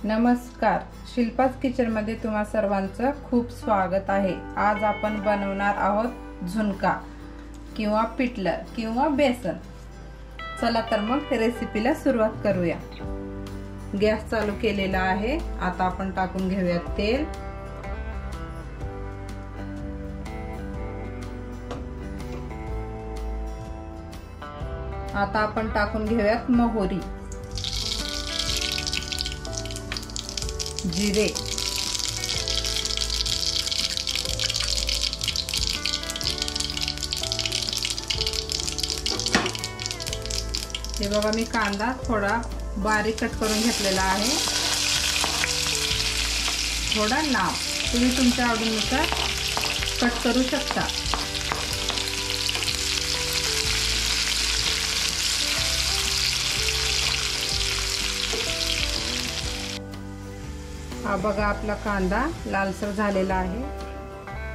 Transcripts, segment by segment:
नमस्कार, शिल्पाज किचनमध्ये तुम्हा सर्वांचं खूप स्वागत आहे। आज आपण बनवणार आहोत झुणका किंवा पिठलं किंवा बेसन। चला तर मग रेसिपीला सुरुवात करूया। गॅस चालू केलेला आहे। आता आपण टाकून घेऊया तेल। आता आपण टाकून घेऊयात मोहरी, जिरे, हे बघा मी कांदा थोडा बारीक कट करून घेतलेला आहे, थोडा लांब, तुम्ही तुमच्या आवडीनुसार कट करू शकता। हा बघा आपला कांदा लालसर झालेला आहे।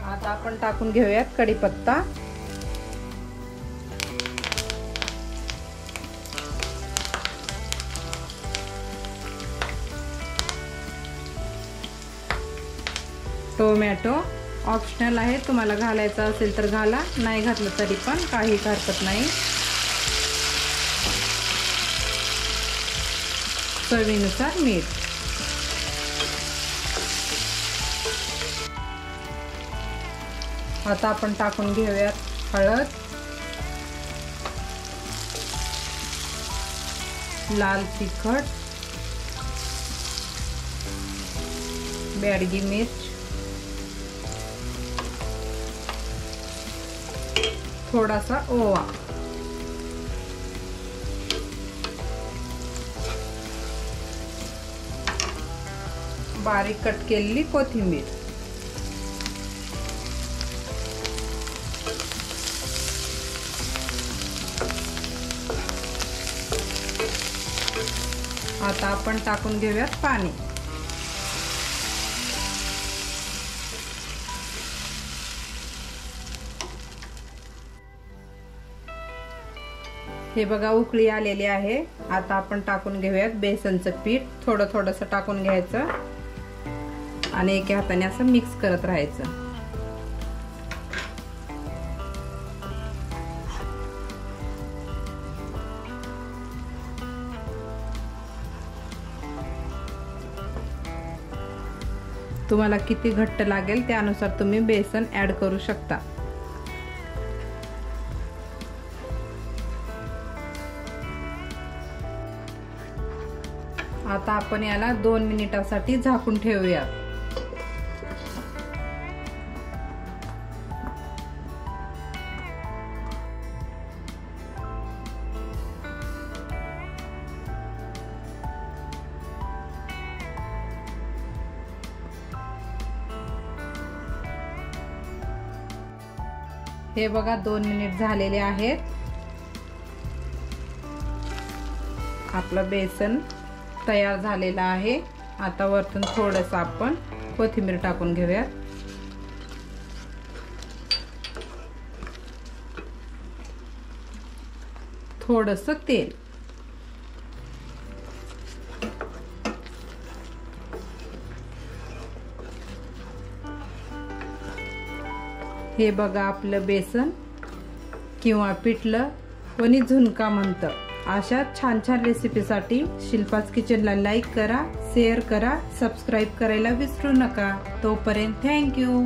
आता आपण टाकून घेऊयात कढीपत्ता, टोमॅटो ऑप्शनल आहे, तुम्हाला घालायचा असेल तर घाला, नाही घातलं तरी पण काही हरकत नाही। चवीनुसार मीठ, आता आपण टाकून घेऊयात हळद, लाल तिखट, बेडगी मिर्च, थोडासा ओवा, बारीक कट केलेली कोथिंबीर, आता आपण टाकून घेऊयात पाणी। हे बघा उकळी आलेली आहे। आता आपण टाकून घेऊयात बेसनचं पीठ, थोडं थोडंसं टाकून घ्यायचं आणि एका हाताने असं मिक्स करत राहायचं। तुम्हाला किती घट्ट लागेल त्यानुसार तुम्ही बेसन ऍड करू शकता। आता आपण याला 2 मिनिटासाठी झाकून ठेवूया। हे बघा 2 मिनिट झालेले आहेत। आपलं बेसन तयार झालेलं आहे। आता वरतून थोडंसं आपण कोथिंबीर टाकून घेऊया, थोडंसं तेल, हे बघा आपलं बेसन किंवा पिठलं कोणी झुणका म्हणतं। अशा छान छान रेसिपीसाठी शिल्पाज किचनला लाईक करा, शेअर करा, सबस्क्राईब करायला विसरू नका। तोपर्यंत थँक्यू।